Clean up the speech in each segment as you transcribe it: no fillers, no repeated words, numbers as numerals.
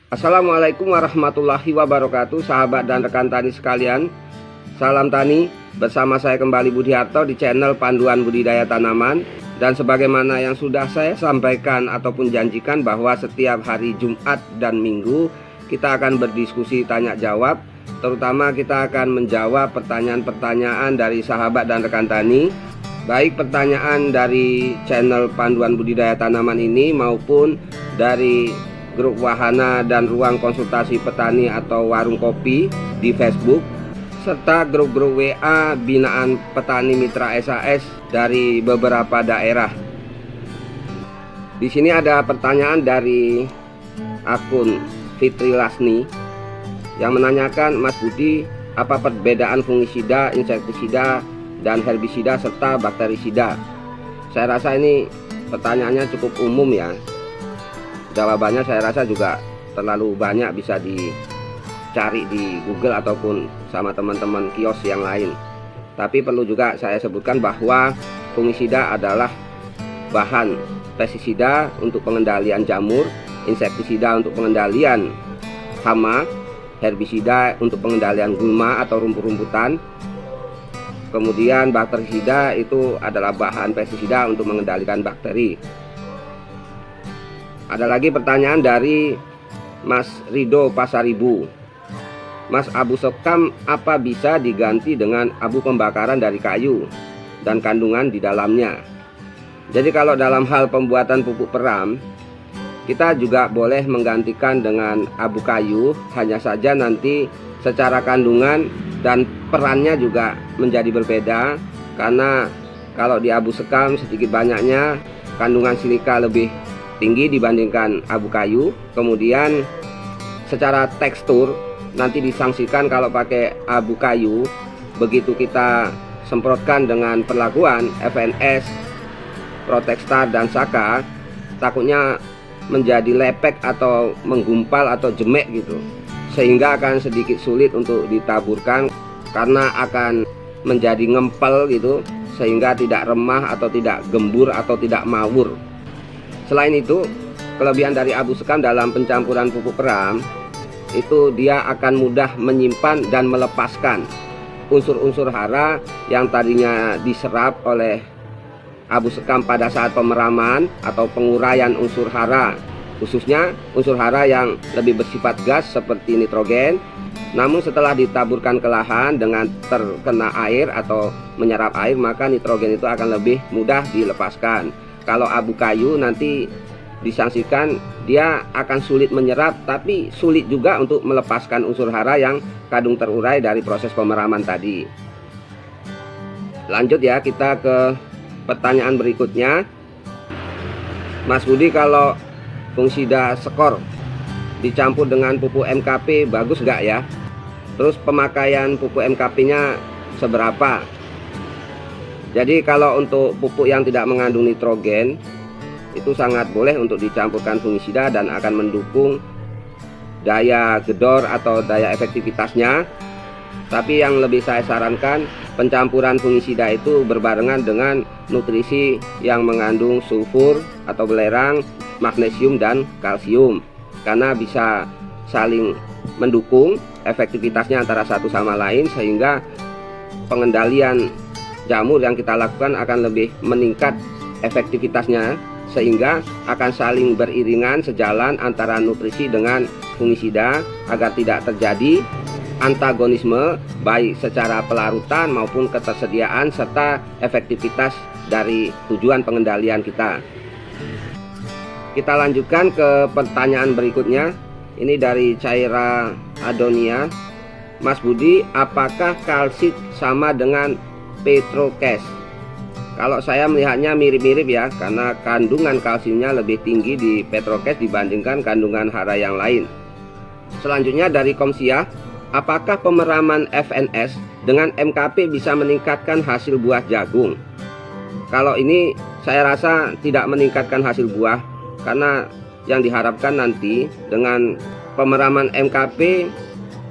Assalamualaikum warahmatullahi wabarakatuh, sahabat dan rekan tani sekalian. Salam tani, bersama saya kembali Budiarto di channel Panduan Budidaya Tanaman. Dan sebagaimana yang sudah saya sampaikan ataupun janjikan bahwa setiap hari Jumat dan Minggu kita akan berdiskusi tanya jawab. Terutama kita akan menjawab pertanyaan-pertanyaan dari sahabat dan rekan tani, baik pertanyaan dari channel Panduan Budidaya Tanaman ini maupun dari grup wahana dan ruang konsultasi petani atau warung kopi di Facebook, serta grup-grup WA binaan petani mitra SAS dari beberapa daerah. Di sini ada pertanyaan dari akun Fitri Lasni yang menanyakan, Mas Budi, apa perbedaan fungisida, insektisida, dan herbisida serta bakterisida? Saya rasa ini pertanyaannya cukup umum ya. Jawabannya saya rasa juga terlalu banyak, bisa dicari di Google ataupun sama teman-teman kios yang lain. Tapi perlu juga saya sebutkan bahwa fungisida adalah bahan pestisida untuk pengendalian jamur, insektisida untuk pengendalian hama, herbisida untuk pengendalian gulma atau rumput-rumputan. Kemudian bakterisida itu adalah bahan pestisida untuk mengendalikan bakteri. Ada lagi pertanyaan dari Mas Rido Pasaribu. Mas, abu sekam apa bisa diganti dengan abu pembakaran dari kayu dan kandungan di dalamnya? Jadi kalau dalam hal pembuatan pupuk peram, kita juga boleh menggantikan dengan abu kayu, hanya saja nanti secara kandungan dan perannya juga menjadi berbeda. Karena kalau di abu sekam sedikit banyaknya kandungan silika lebih tinggi dibandingkan abu kayu. Kemudian secara tekstur nanti disangsikan kalau pakai abu kayu, begitu kita semprotkan dengan perlakuan FNS, Protextar dan Saka, takutnya menjadi lepek atau menggumpal atau jemek gitu, sehingga akan sedikit sulit untuk ditaburkan karena akan menjadi ngempel gitu, sehingga tidak remah atau tidak gembur atau tidak mawur. Selain itu, kelebihan dari abu sekam dalam pencampuran pupuk peram itu dia akan mudah menyimpan dan melepaskan unsur-unsur hara yang tadinya diserap oleh abu sekam pada saat pemeraman atau penguraian unsur hara, khususnya unsur hara yang lebih bersifat gas seperti nitrogen. Namun setelah ditaburkan ke lahan dengan terkena air atau menyerap air, maka nitrogen itu akan lebih mudah dilepaskan. Kalau abu kayu nanti disangsikan, dia akan sulit menyerap, tapi sulit juga untuk melepaskan unsur hara yang kadung terurai dari proses pemeraman tadi. Lanjut ya, kita ke pertanyaan berikutnya. Mas Budi, kalau fungisida skor dicampur dengan pupuk MKP bagus nggak ya? Terus pemakaian pupuk MKP nya seberapa? Jadi kalau untuk pupuk yang tidak mengandung nitrogen itu sangat boleh untuk dicampurkan fungisida dan akan mendukung daya gedor atau daya efektivitasnya. Tapi yang lebih saya sarankan, pencampuran fungisida itu berbarengan dengan nutrisi yang mengandung sulfur atau belerang, magnesium dan kalsium, karena bisa saling mendukung efektivitasnya antara satu sama lain, sehingga pengendalian jamur yang kita lakukan akan lebih meningkat efektivitasnya, sehingga akan saling beriringan sejalan antara nutrisi dengan fungisida agar tidak terjadi antagonisme baik secara pelarutan maupun ketersediaan serta efektivitas dari tujuan pengendalian kita. Kita lanjutkan ke pertanyaan berikutnya. Ini dari Caira Adonia. Mas Budi, apakah kalsit sama dengan Petrokes? Kalau saya melihatnya mirip-mirip ya, karena kandungan kalsiumnya lebih tinggi di Petrokes dibandingkan kandungan hara yang lain. Selanjutnya dari Komsiah, apakah pemeraman FNS dengan MKP bisa meningkatkan hasil buah jagung? Kalau ini saya rasa tidak meningkatkan hasil buah, karena yang diharapkan nanti dengan pemeraman MKP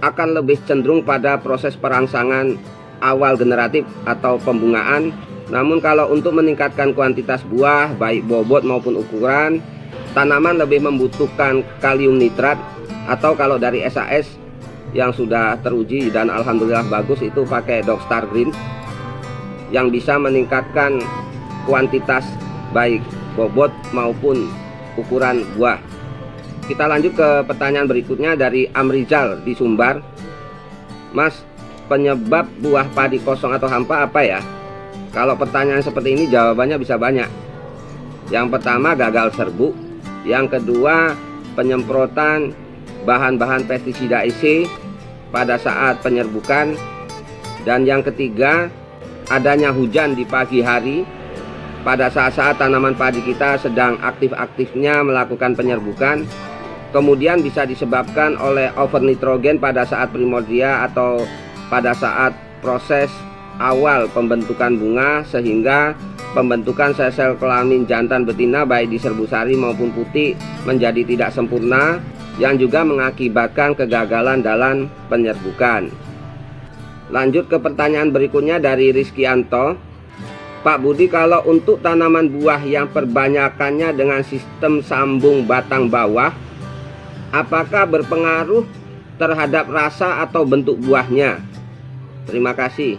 akan lebih cenderung pada proses perangsangan awal generatif atau pembungaan. Namun kalau untuk meningkatkan kuantitas buah baik bobot maupun ukuran, tanaman lebih membutuhkan kalium nitrat Atau kalau dari SAS yang sudah teruji dan alhamdulillah bagus, itu pakai Dogstar Green yang bisa meningkatkan kuantitas baik bobot maupun ukuran buah. Kita lanjut ke pertanyaan berikutnya dari Amrizal di Sumbar. Mas, penyebab buah padi kosong atau hampa apa ya? Kalau pertanyaan seperti ini jawabannya bisa banyak. Yang pertama, gagal serbuk. Yang kedua, penyemprotan bahan-bahan pestisida IC pada saat penyerbukan. Dan yang ketiga, adanya hujan di pagi hari pada saat-saat tanaman padi kita sedang aktif-aktifnya melakukan penyerbukan. Kemudian bisa disebabkan oleh over nitrogen pada saat primordia atau pada saat proses awal pembentukan bunga, sehingga pembentukan sel-sel kelamin jantan betina baik di serbu sari maupun putih menjadi tidak sempurna, yang juga mengakibatkan kegagalan dalam penyerbukan. Lanjut ke pertanyaan berikutnya dari Rizkyanto. Pak Budi, kalau untuk tanaman buah yang perbanyakannya dengan sistem sambung batang bawah, apakah berpengaruh terhadap rasa atau bentuk buahnya? Terima kasih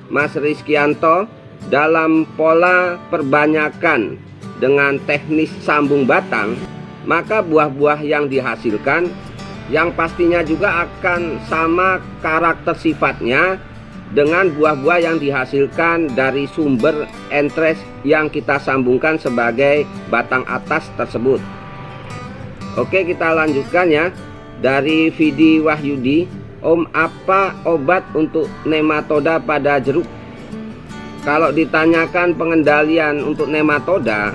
Mas Rizkyanto. Dalam pola perbanyakan dengan teknis sambung batang, maka buah-buah yang dihasilkan yang pastinya juga akan sama karakter sifatnya dengan buah-buah yang dihasilkan dari sumber entres yang kita sambungkan sebagai batang atas tersebut. Oke, kita lanjutkan ya. Dari Vidi Wahyudi, Om, apa obat untuk nematoda pada jeruk? Kalau ditanyakan pengendalian untuk nematoda,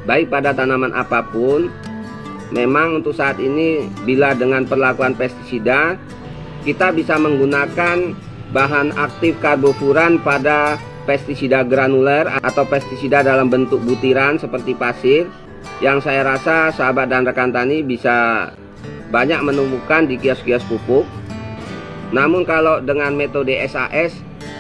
baik pada tanaman apapun, memang untuk saat ini bila dengan perlakuan pestisida, kita bisa menggunakan bahan aktif karbofuran pada pestisida granuler atau pestisida dalam bentuk butiran seperti pasir, yang saya rasa sahabat dan rekan tani bisa banyak menemukan di kios-kios pupuk. Namun kalau dengan metode SAS,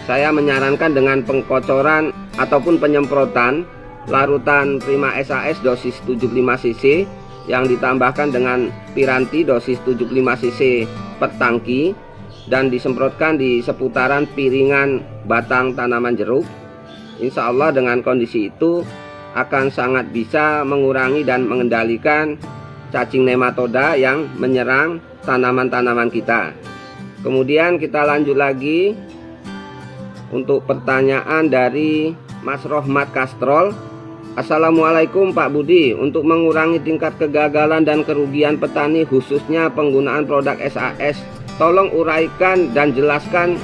saya menyarankan dengan pengkocoran ataupun penyemprotan larutan Prima SAS dosis 75 cc yang ditambahkan dengan Piranti dosis 75 cc per tangki dan disemprotkan di seputaran piringan batang tanaman jeruk. Insya Allah dengan kondisi itu akan sangat bisa mengurangi dan mengendalikan cacing nematoda yang menyerang tanaman-tanaman kita. Kemudian kita lanjut lagi untuk pertanyaan dari Mas Rohmat Kastrol. Assalamualaikum Pak Budi, untuk mengurangi tingkat kegagalan dan kerugian petani khususnya penggunaan produk SAS, tolong uraikan dan jelaskan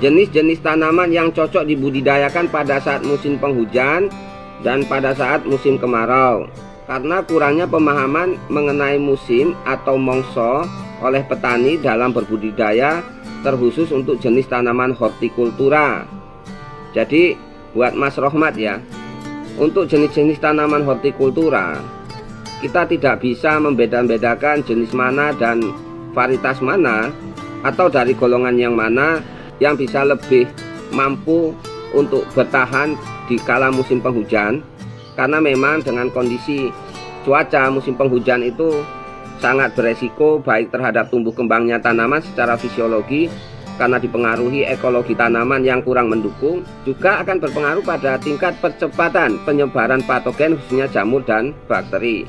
jenis-jenis tanaman yang cocok dibudidayakan pada saat musim penghujan dan pada saat musim kemarau. Karena kurangnya pemahaman mengenai musim atau mongso oleh petani dalam berbudidaya, terkhusus untuk jenis tanaman hortikultura. Jadi buat Mas Rohmat ya, untuk jenis-jenis tanaman hortikultura kita tidak bisa membeda-bedakan jenis mana dan varietas mana atau dari golongan yang mana yang bisa lebih mampu untuk bertahan di kala musim penghujan. Karena memang dengan kondisi cuaca musim penghujan itu sangat beresiko baik terhadap tumbuh kembangnya tanaman secara fisiologi, karena dipengaruhi ekologi tanaman yang kurang mendukung, juga akan berpengaruh pada tingkat percepatan penyebaran patogen khususnya jamur dan bakteri.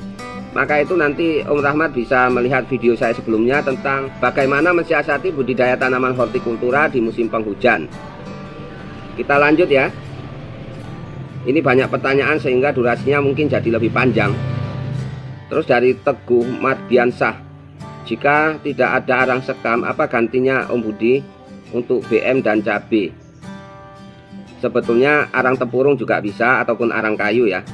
Maka itu nanti Om Rahmat bisa melihat video saya sebelumnya tentang bagaimana mensiasati budidaya tanaman hortikultura di musim penghujan. Kita lanjut ya. Ini banyak pertanyaan sehingga durasinya mungkin jadi lebih panjang. Terus dari Teguh Mardiansah, jika tidak ada arang sekam, apa gantinya Om Budi untuk BM dan cabai? Sebetulnya arang tempurung juga bisa ataupun arang kayu ya.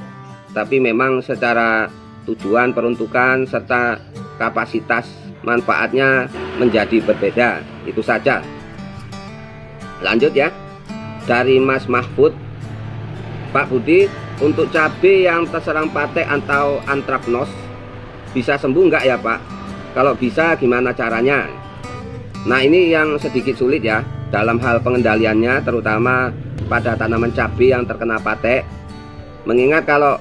Tapi memang secara tujuan, peruntukan, serta kapasitas manfaatnya menjadi berbeda. Itu saja. Lanjut ya. Dari Mas Mahfud, Pak Budi, untuk cabai yang terserang patek atau antraknos bisa sembuh nggak ya Pak? Kalau bisa gimana caranya? Nah ini yang sedikit sulit ya dalam hal pengendaliannya, terutama pada tanaman cabai yang terkena patek. Mengingat kalau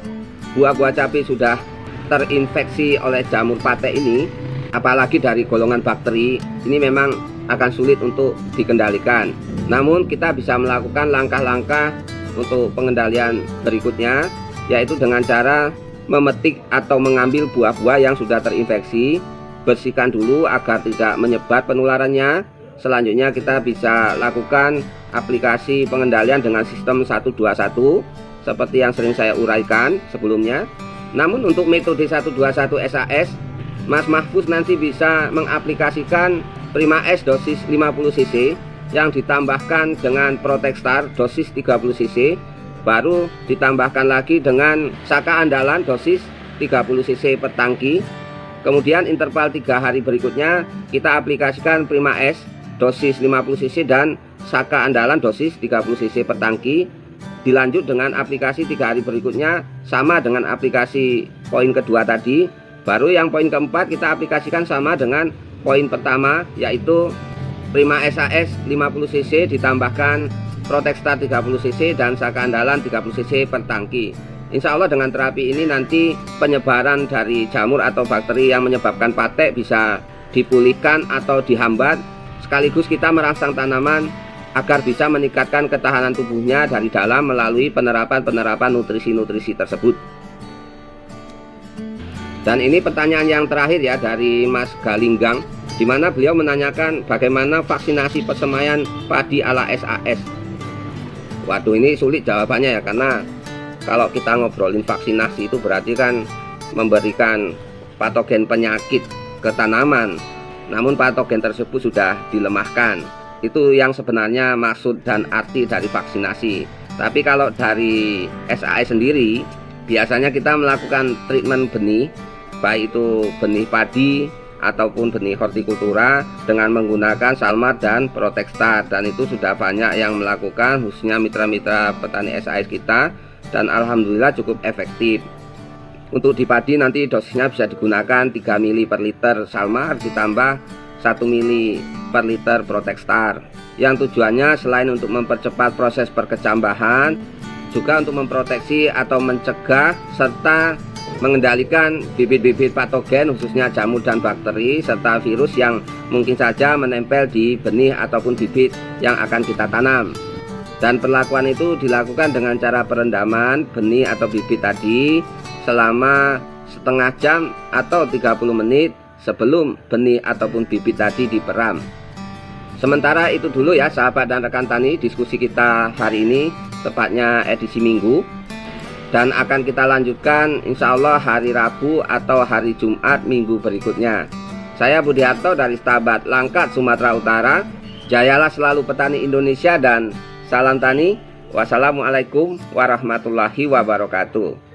buah-buah cabai sudah terinfeksi oleh jamur patek ini, apalagi dari golongan bakteri, ini memang akan sulit untuk dikendalikan. Namun kita bisa melakukan langkah-langkah untuk pengendalian berikutnya, yaitu dengan cara memetik atau mengambil buah-buah yang sudah terinfeksi, bersihkan dulu agar tidak menyebar penularannya. Selanjutnya kita bisa lakukan aplikasi pengendalian dengan sistem 121 seperti yang sering saya uraikan sebelumnya. Namun untuk metode 121 SAS, Mas Mahfuz nanti bisa mengaplikasikan Prima S dosis 50 cc yang ditambahkan dengan Protextar dosis 30 cc, baru ditambahkan lagi dengan Saka Andalan dosis 30 cc per tangki. Kemudian interval 3 hari berikutnya kita aplikasikan Prima S dosis 50 cc dan Saka Andalan dosis 30 cc per tangki. Dilanjut dengan aplikasi 3 hari berikutnya sama dengan aplikasi poin kedua tadi. Baru yang poin keempat kita aplikasikan sama dengan poin pertama, yaitu Prima SAS 50 cc ditambahkan Protextar 30 cc dan Saka Andalan 30 cc per tangki. Insya Allah dengan terapi ini nanti penyebaran dari jamur atau bakteri yang menyebabkan patek bisa dipulihkan atau dihambat, sekaligus kita merangsang tanaman agar bisa meningkatkan ketahanan tubuhnya dari dalam melalui penerapan nutrisi-nutrisi tersebut. Dan ini pertanyaan yang terakhir ya dari Mas Galinggang, di mana beliau menanyakan bagaimana vaksinasi persemaian padi ala SAS. Waduh, ini sulit jawabannya ya, karena kalau kita ngobrolin vaksinasi itu berarti kan memberikan patogen penyakit ke tanaman, namun patogen tersebut sudah dilemahkan. Itu yang sebenarnya maksud dan arti dari vaksinasi. Tapi kalau dari SAS sendiri, biasanya kita melakukan treatment benih, baik itu benih padi ataupun benih hortikultura, dengan menggunakan Salmat dan Protextar, dan itu sudah banyak yang melakukan, khususnya mitra-mitra petani SAS kita, dan alhamdulillah cukup efektif. Untuk di padi nanti dosisnya bisa digunakan 3 ml per liter Salmat ditambah 1 ml per liter Protextar, yang tujuannya selain untuk mempercepat proses perkecambahan, juga untuk memproteksi atau mencegah serta mengendalikan bibit-bibit patogen khususnya jamur dan bakteri serta virus yang mungkin saja menempel di benih ataupun bibit yang akan kita tanam. Dan perlakuan itu dilakukan dengan cara perendaman benih atau bibit tadi selama setengah jam atau 30 menit sebelum benih ataupun bibit tadi diperam. Sementara itu dulu ya sahabat dan rekan tani, diskusi kita hari ini, tepatnya edisi Minggu. Dan akan kita lanjutkan insya Allah hari Rabu atau hari Jumat minggu berikutnya. Saya Budiarto dari Stabat Langkat, Sumatera Utara. Jayalah selalu petani Indonesia dan salam tani. Wassalamualaikum warahmatullahi wabarakatuh.